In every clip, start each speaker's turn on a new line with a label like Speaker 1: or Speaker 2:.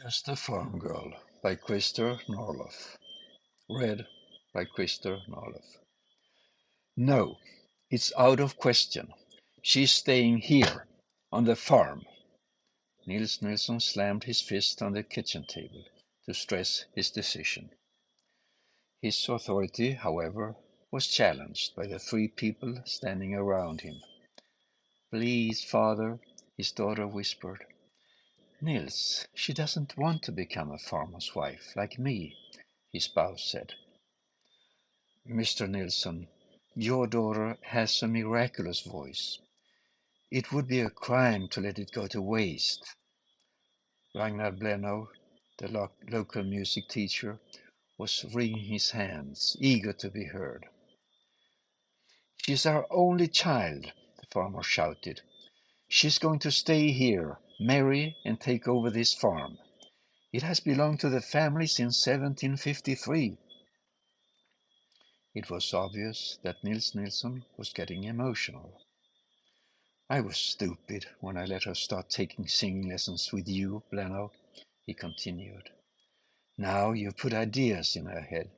Speaker 1: Just a Farmgirl by Norrlof. Read by Norrlof. No, it's out of question. She's staying here, on the farm. Nils Nilsson slammed his fist on the kitchen table to stress his decision. His authority, however, was challenged by the three people standing around him. Please, father, his daughter whispered. Nils, she doesn't want to become a farmer's wife like me, his spouse said. Mr. Nilsson, your daughter has a miraculous voice. It would be a crime to let it go to waste. Ragnar Blennow, the local music teacher, was wringing his hands, eager to be heard. She's our only child, the farmer shouted. She's going to stay here, marry, and take over this farm. It has belonged to the family since 1753. It was obvious that Nils Nilsson was getting emotional. I was stupid when I let her start taking singing lessons with you, Blennow, he continued. Now you've put ideas in her head,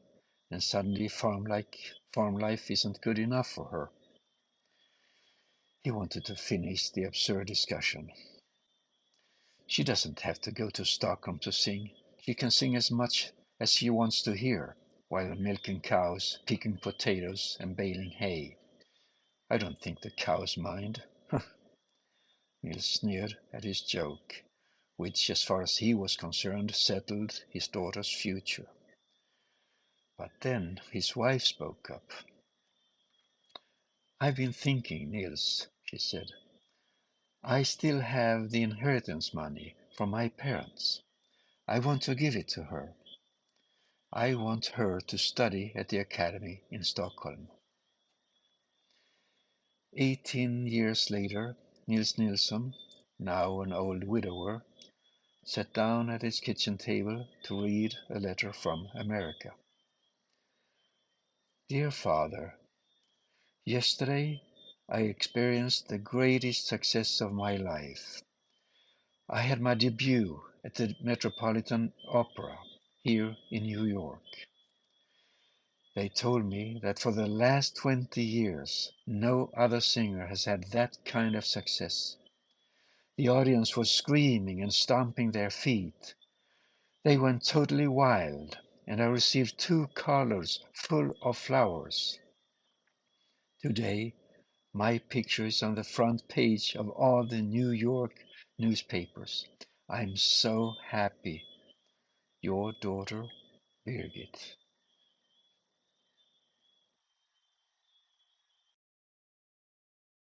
Speaker 1: and suddenly farm life isn't good enough for her. He wanted to finish the absurd discussion. She doesn't have to go to Stockholm to sing. She can sing as much as she wants to hear, while milking cows, picking potatoes, and baling hay. I don't think the cows mind. Nils sneered at his joke, which, as far as he was concerned, settled his daughter's future. But then his wife spoke up. I've been thinking, Nils, she said. I still have the inheritance money from my parents. I want to give it to her. I want her to study at the academy in Stockholm. 18 years later, Nils Nilsson, now an old widower, sat down at his kitchen table to read a letter from America. Dear Father, yesterday I experienced the greatest success of my life. I had my debut at the Metropolitan Opera here in New York. They told me that for the last 20 years no other singer has had that kind of success. The audience was screaming and stomping their feet. They went totally wild, and I received 2 collars full of flowers. Today, my picture is on the front page of all the New York newspapers. I'm so happy. Your daughter, Birgit.